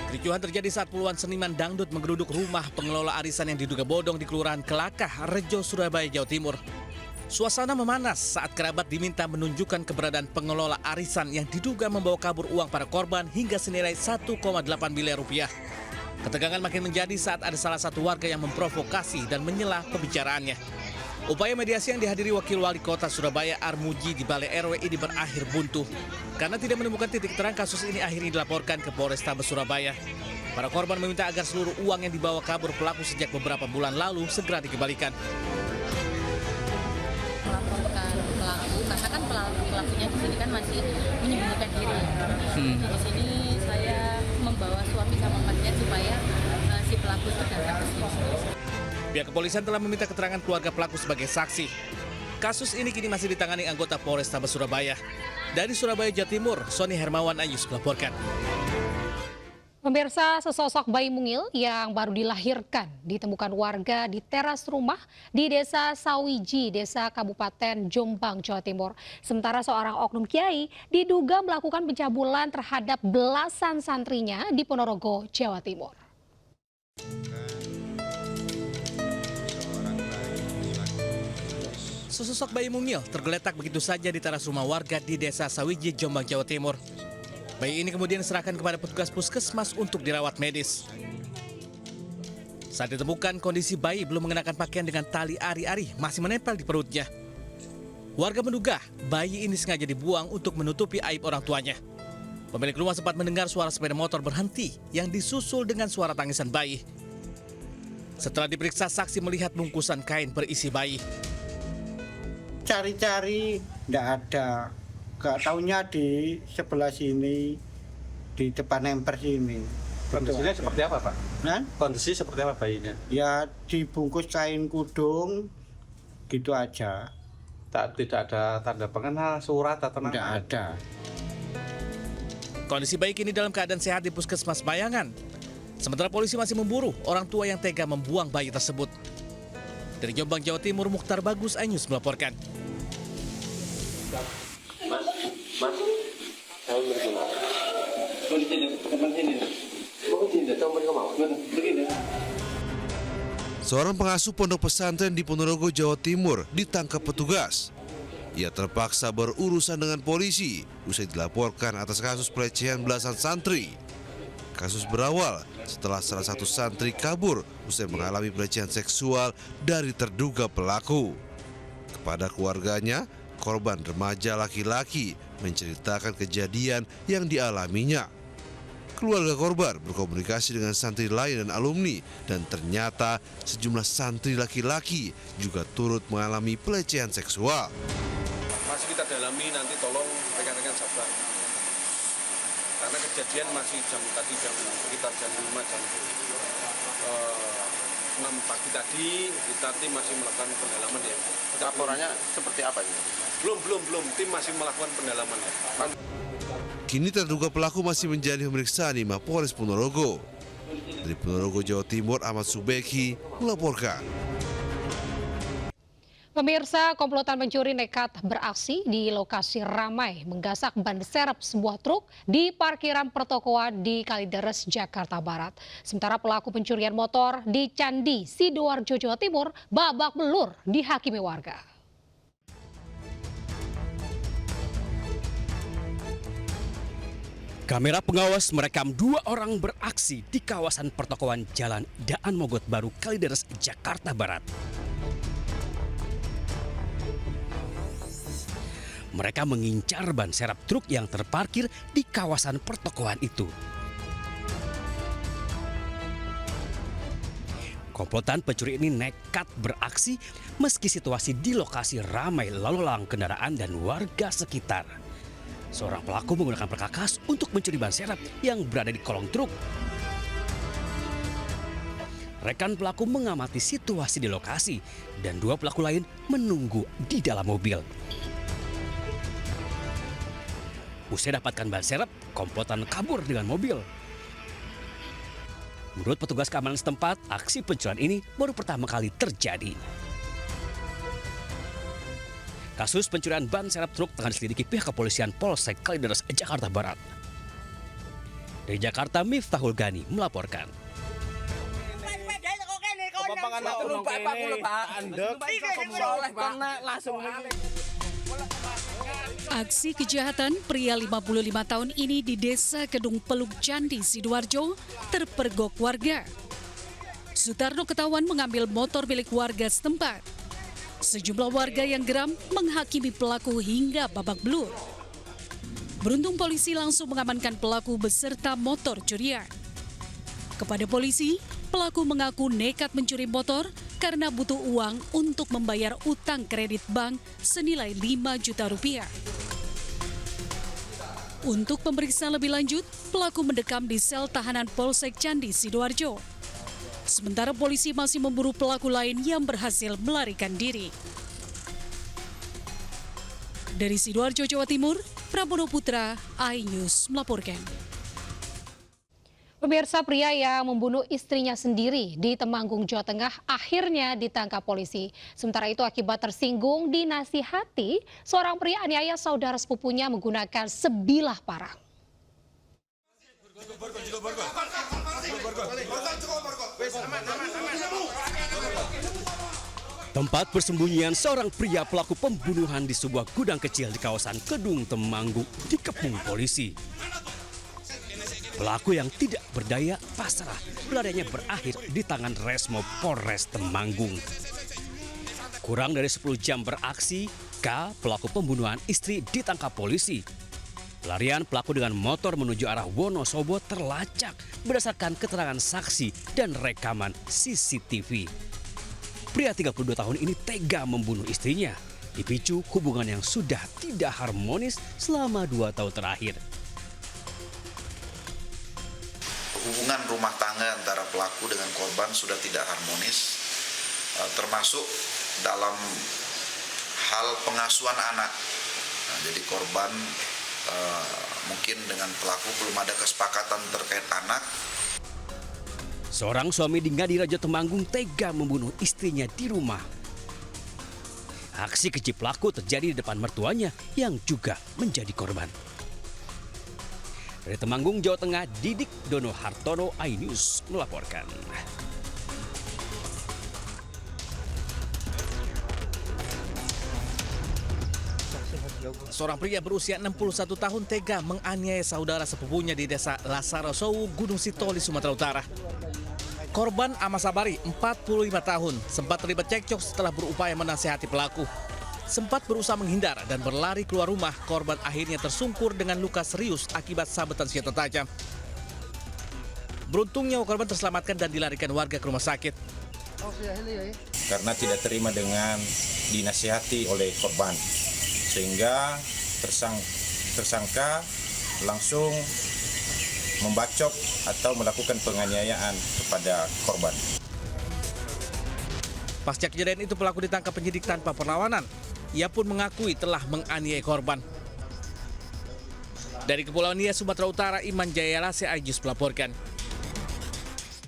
Kericuhan terjadi saat puluhan seniman dangdut menggeruduk rumah pengelola arisan yang diduga bodong di Kelurahan Kelakah, Rejo, Surabaya, Jawa Timur. Suasana memanas saat kerabat diminta menunjukkan keberadaan pengelola arisan yang diduga membawa kabur uang para korban hingga senilai 1,8 miliar rupiah. Ketegangan makin menjadi saat ada salah satu warga yang memprovokasi dan menyela pembicaraannya. Upaya mediasi yang dihadiri Wakil Wali Kota Surabaya Armuji di Balai RW ini berakhir buntu. Karena tidak menemukan titik terang, kasus ini akhirnya dilaporkan ke Polrestabes Surabaya. Para korban meminta agar seluruh uang yang dibawa kabur pelaku sejak beberapa bulan lalu segera dikembalikan. Melaporkan pelaku, karena kan pelakunya di sini kan masih menyembunyikan diri. Di sini saya membawa suami sama anaknya supaya si pelaku itu datang ke sini. Pihak kepolisian telah meminta keterangan keluarga pelaku sebagai saksi. Kasus ini kini masih ditangani anggota Polrestabes Surabaya. Dari Surabaya, Jawa Timur, Sony Hermawan Ayus melaporkan. Pemirsa, sesosok bayi mungil yang baru dilahirkan ditemukan warga di teras rumah di Desa Sawiji, Desa Kabupaten Jombang, Jawa Timur. Sementara seorang oknum kiai diduga melakukan pencabulan terhadap belasan santrinya di Ponorogo, Jawa Timur. Sesosok bayi mungil tergeletak begitu saja di teras rumah warga di Desa Sawiji, Jombang, Jawa Timur. Bayi ini kemudian diserahkan kepada petugas puskesmas untuk dirawat medis. Saat ditemukan, kondisi bayi belum mengenakan pakaian dengan tali ari-ari masih menempel di perutnya. Warga menduga bayi ini sengaja dibuang untuk menutupi aib orang tuanya. Pemilik rumah sempat mendengar suara sepeda motor berhenti yang disusul dengan suara tangisan bayi. Setelah diperiksa, saksi melihat bungkusan kain berisi bayi. Cari-cari nggak ada, gak taunya di sebelah sini, di depan emper sini. Kondisinya seperti apa, Pak? Nah? Kondisi seperti apa bayinya? Ya dibungkus kain kudung, gitu aja. Tidak ada tanda pengenal, surat atau nama? Nggak ada. Kondisi bayi kini dalam keadaan sehat di Puskesmas Bayangan. Sementara polisi masih memburu orang tua yang tega membuang bayi tersebut. Dari Jombang, Jawa Timur, Mukhtar Bagus, iNews melaporkan. Seorang pengasuh pondok pesantren di Ponorogo, Jawa Timur ditangkap petugas. Ia terpaksa berurusan dengan polisi usai dilaporkan atas kasus pelecehan belasan santri. Kasus berawal setelah salah satu santri kabur usai mengalami pelecehan seksual dari terduga pelaku. Kepada keluarganya, korban remaja laki-laki menceritakan kejadian yang dialaminya. Keluarga korban berkomunikasi dengan santri lain dan alumni, dan ternyata sejumlah santri laki-laki juga turut mengalami pelecehan seksual. Masih kita dalami, nanti tolong rekan-rekan sabar. Karena kejadian masih sekitar jam 5, jam 6 pagi tadi, kita tim masih melakukan pendalaman ya. Laporannya seperti apa ini? Belum, tim masih melakukan pendalaman ya. Kini terduga pelaku masih menjalani pemeriksaan di Mapolres Ponorogo. Dari Ponorogo, Jawa Timur, Ahmad Subeki melaporkan. Pemirsa, komplotan pencuri nekat beraksi di lokasi ramai menggasak ban serep sebuah truk di parkiran pertokoan di Kalideres, Jakarta Barat. Sementara pelaku pencurian motor di Candi, Sidoarjo, Jawa Timur babak belur dihakimi warga. Kamera pengawas merekam dua orang beraksi di kawasan pertokoan Jalan Daan Mogot Baru, Kalideres, Jakarta Barat. Mereka mengincar ban serep truk yang terparkir di kawasan pertokoan itu. Komplotan pencuri ini nekat beraksi meski situasi di lokasi ramai lalu lalang kendaraan dan warga sekitar. Seorang pelaku menggunakan perkakas untuk mencuri ban serep yang berada di kolong truk. Rekan pelaku mengamati situasi di lokasi dan dua pelaku lain menunggu di dalam mobil. Usai dapatkan ban serep, komplotan kabur dengan mobil. Menurut petugas keamanan setempat, aksi pencurian ini baru pertama kali terjadi. Kasus pencurian ban serep truk tengah diselidiki pihak kepolisian Polsek Kalideres, Jakarta Barat. Dari Jakarta, Miftahul Gani melaporkan. Aksi kejahatan pria 55 tahun ini di Desa Kedung Peluk Candi, Sidoarjo terpergok warga. Sutarno ketahuan mengambil motor milik warga setempat. Sejumlah warga yang geram menghakimi pelaku hingga babak belur. Beruntung polisi langsung mengamankan pelaku beserta motor curian. Kepada polisi, pelaku mengaku nekat mencuri motor karena butuh uang untuk membayar utang kredit bank senilai 5 juta rupiah. Untuk pemeriksaan lebih lanjut, pelaku mendekam di sel tahanan Polsek Candi, Sidoarjo. Sementara polisi masih memburu pelaku lain yang berhasil melarikan diri. Dari Sidoarjo, Jawa Timur, Prabowo Putra, iNews melaporkan. Pemirsa, pria yang membunuh istrinya sendiri di Temanggung, Jawa Tengah akhirnya ditangkap polisi. Sementara itu akibat tersinggung dinasihati, seorang pria aniaya saudara sepupunya menggunakan sebilah parang. Tempat persembunyian seorang pria pelaku pembunuhan di sebuah gudang kecil di kawasan Kedung Temanggung dikepung polisi. Pelaku yang tidak berdaya pasrah, pelariannya berakhir di tangan Resmo Polres Temanggung. Kurang dari 10 jam beraksi, K, pelaku pembunuhan istri, ditangkap polisi. Pelarian pelaku dengan motor menuju arah Wonosobo terlacak berdasarkan keterangan saksi dan rekaman CCTV. Pria 32 tahun ini tega membunuh istrinya, dipicu hubungan yang sudah tidak harmonis selama 2 tahun terakhir. Hubungan rumah tangga antara pelaku dengan korban sudah tidak harmonis, termasuk dalam hal pengasuhan anak. Nah, jadi korban mungkin dengan pelaku belum ada kesepakatan terkait anak. Seorang suami di Ngadirajo Temanggung tega membunuh istrinya di rumah. Aksi keji pelaku terjadi di depan mertuanya yang juga menjadi korban. Dari Temanggung, Jawa Tengah, Didik Dono Hartono, iNews melaporkan. Seorang pria berusia 61 tahun tega menganiaya saudara sepupunya di desa Lasarosowu, Gunung Sitoli, Sumatera Utara. Korban Amasabari, 45 tahun, sempat terlibat cekcok setelah berupaya menasihati pelaku. Sempat berusaha menghindar dan berlari keluar rumah, korban akhirnya tersungkur dengan luka serius akibat sabetan senjata tajam. Beruntung nyawa korban terselamatkan dan dilarikan warga ke rumah sakit. Karena tidak terima dengan dinasihati oleh korban, sehingga tersangka langsung membacok atau melakukan penganiayaan kepada korban. Pasca kejadian itu pelaku ditangkap penyidik tanpa perlawanan. Ia pun mengakui telah menganiaya korban. Dari Kepulauan Nias, Sumatera Utara, Iman Jayalase, iNews melaporkan.